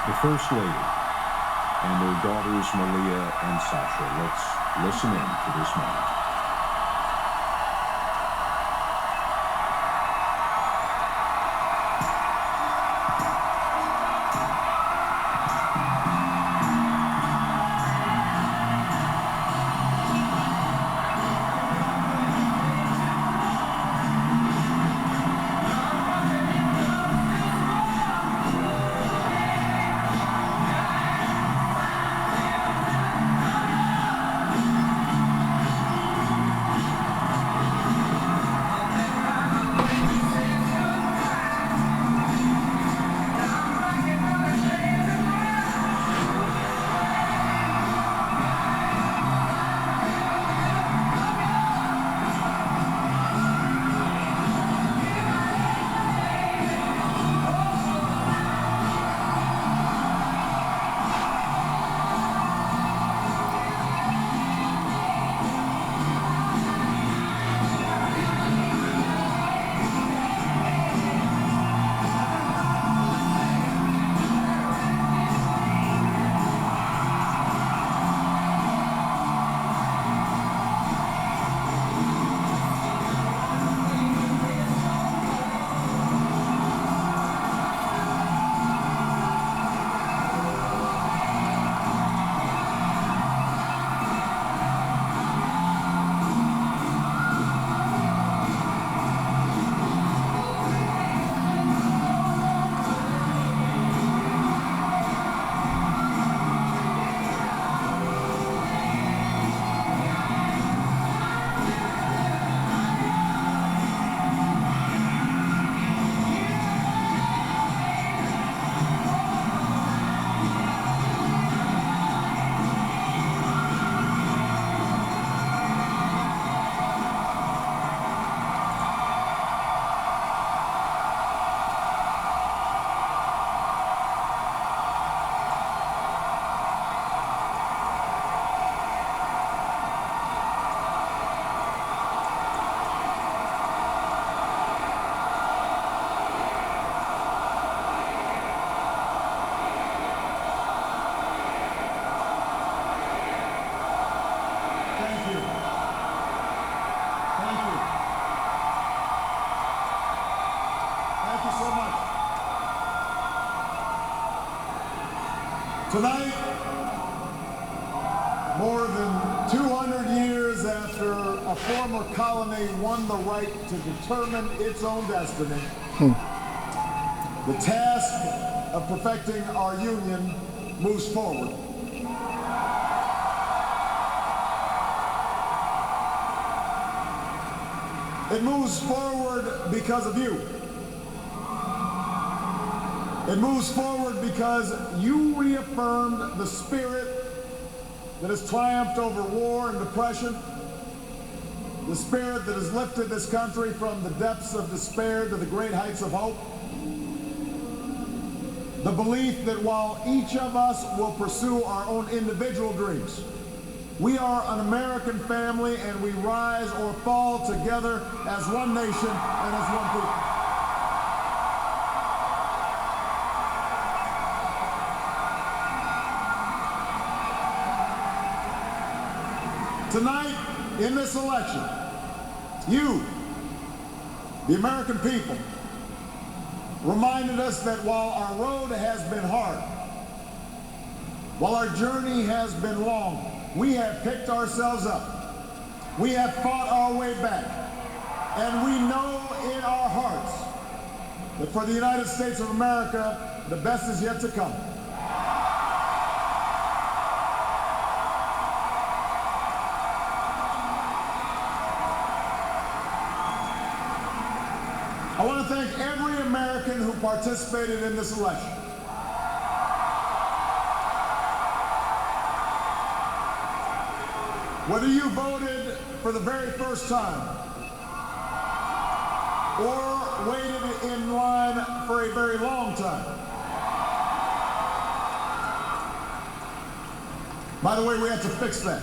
the First Lady and their daughters Malia and Sasha. Let's listen in to this moment. Tonight, more than 200 years after a former colony won the right to determine its own destiny, the task of perfecting our union moves forward. It moves forward because of you. It moves forward because you reaffirmed the spirit that has triumphed over war and depression, the spirit that has lifted this country from the depths of despair to the great heights of hope, the belief that while each of us will pursue our own individual dreams, we are an American family and we rise or fall together as one nation and as one people. Tonight, in this election, you, the American people, reminded us that while our road has been hard, while our journey has been long, we have picked ourselves up. We have fought our way back. And we know in our hearts that for the United States of America, the best is yet to come. I want to thank every American who participated in this election. Whether you voted for the very first time or waited in line for a very long time. By the way, we have to fix that.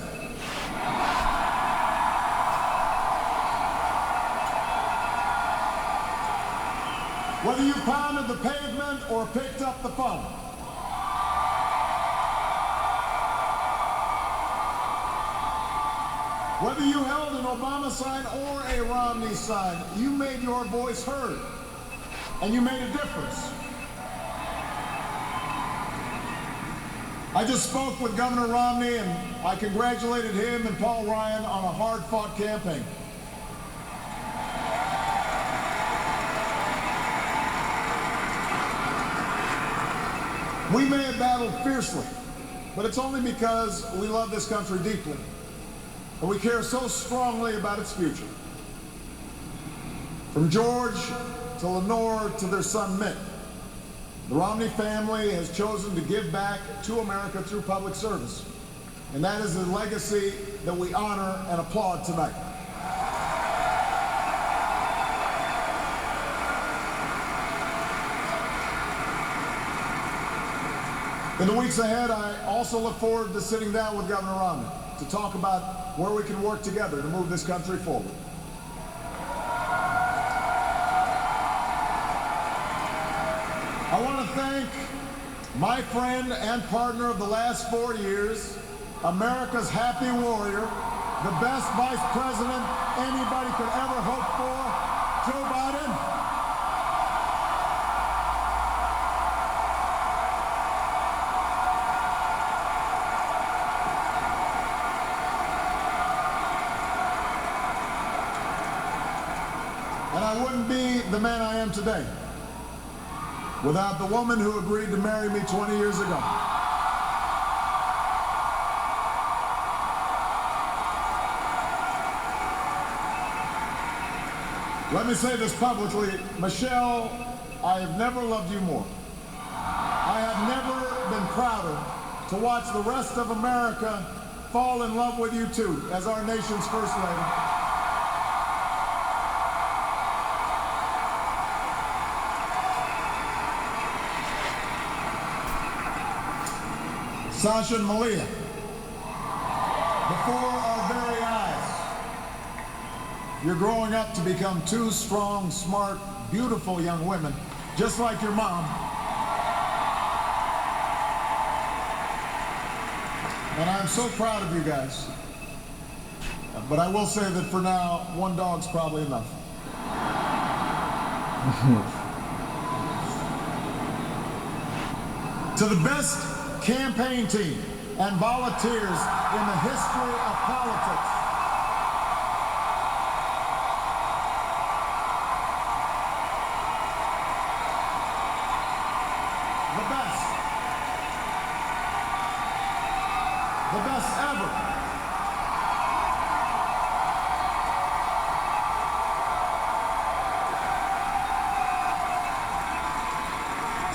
Whether you pounded the pavement or picked up the phone, Whether you held an Obama sign or a Romney sign, you made your voice heard, and you made a difference. I just spoke with Governor Romney, and I congratulated him and Paul Ryan on a hard-fought campaign. We may have battled fiercely, but it's only because we love this country deeply, and we care so strongly about its future. From George to Lenore to their son Mitt, the Romney family has chosen to give back to America through public service, and that is a legacy that we honor and applaud tonight. In the weeks ahead, I also look forward to sitting down with Governor Romney to talk about where we can work together to move this country forward. I want to thank my friend and partner of the last 4 years, America's happy warrior, the best vice president anybody could ever hope for, Joe Biden. And I wouldn't be the man I am today without the woman who agreed to marry me 20 years ago. Let me say this publicly, Michelle, I have never loved you more. I have never been prouder to watch the rest of America fall in love with you too, as our nation's First Lady. Sasha and Malia, before our very eyes, you're growing up to become two strong, smart, beautiful young women, just like your mom. And I'm so proud of you guys. But I will say that for now, one dog's probably enough. To the best campaign team and volunteers in the history of politics, the best ever.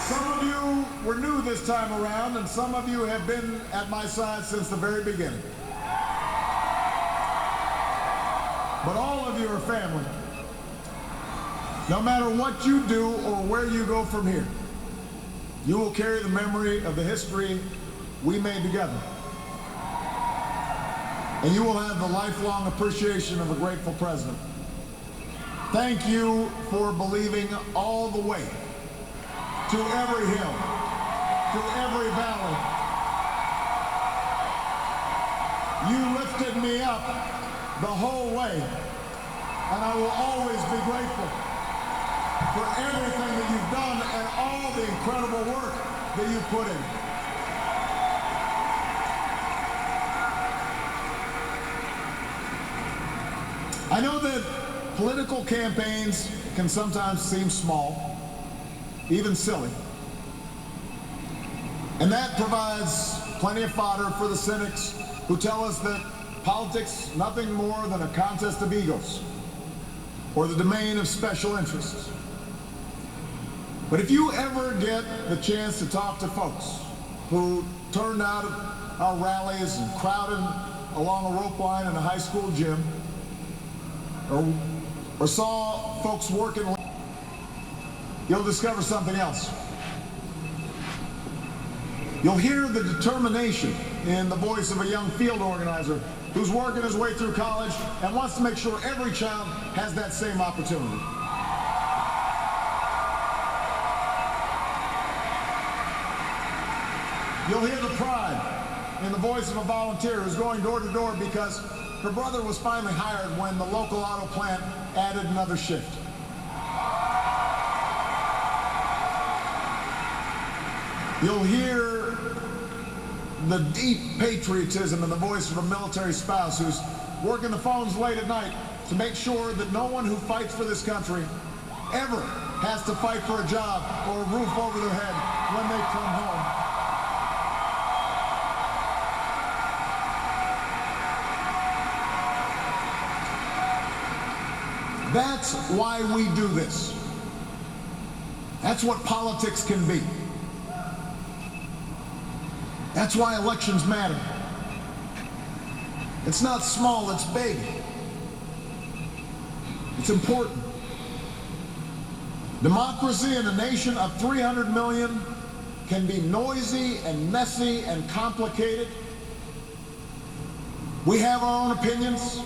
Some of you were new this time around, and some of you have been at my side since the very beginning. But all of you are family. No matter what you do or where you go from here, you will carry the memory of the history we made together. And you will have the lifelong appreciation of a grateful president. Thank you for believing all the way to every hill, to every valley. You lifted me up the whole way, and I will always be grateful for everything that you've done and all the incredible work that you put in. I know that political campaigns can sometimes seem small, even silly. And that provides plenty of fodder for the cynics who tell us that politics is nothing more than a contest of egos or the domain of special interests. But if you ever get the chance to talk to folks who turned out at our rallies and crowded along a rope line in a high school gym, or saw folks working, you'll discover something else. You'll hear the determination in the voice of a young field organizer who's working his way through college and wants to make sure every child has that same opportunity. You'll hear the pride in the voice of a volunteer who's going door to door because her brother was finally hired when the local auto plant added another shift. You'll hear the deep patriotism in the voice of a military spouse who's working the phones late at night to make sure that no one who fights for this country ever has to fight for a job or a roof over their head when they come home. That's why we do this. That's what politics can be. That's why elections matter. It's not small, it's big. It's important. Democracy in a nation of 300 million can be noisy and messy and complicated. We have our own opinions.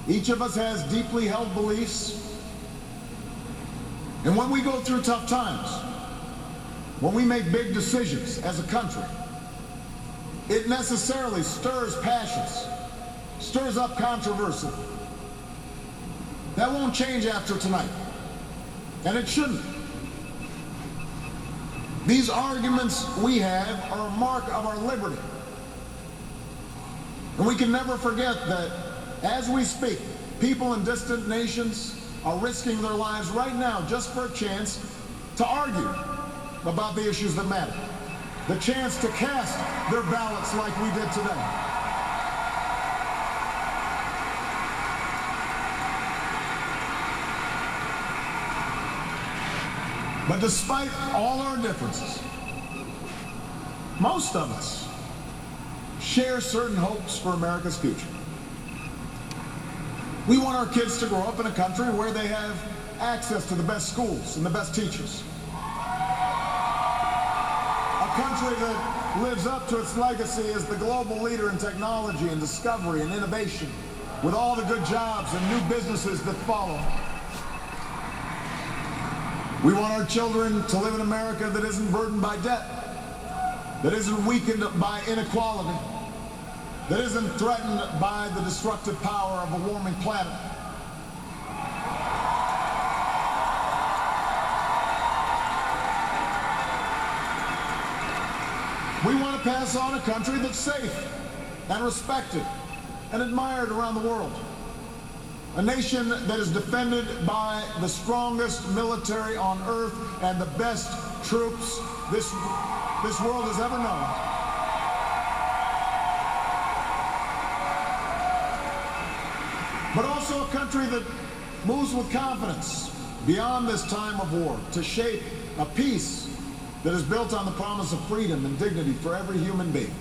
Each of us has deeply held beliefs. And when we go through tough times, when we make big decisions as a country, it necessarily stirs passions, stirs up controversy. That won't change after tonight, and it shouldn't. These arguments we have are a mark of our liberty. And we can never forget that as we speak, people in distant nations are risking their lives right now just for a chance to argue about the issues that matter. The chance to cast their ballots like we did today. But despite all our differences, most of us share certain hopes for America's future. We want our kids to grow up in a country where they have access to the best schools and the best teachers. A country that lives up to its legacy as the global leader in technology and discovery and innovation, with all the good jobs and new businesses that follow. We want our children to live in America that isn't burdened by debt, that isn't weakened by inequality, that isn't threatened by the destructive power of a warming planet. We want to pass on a country that's safe and respected and admired around the world. A nation that is defended by the strongest military on earth and the best troops this world has ever known. But also a country that moves with confidence beyond this time of war to shape a peace that is built on the promise of freedom and dignity for every human being.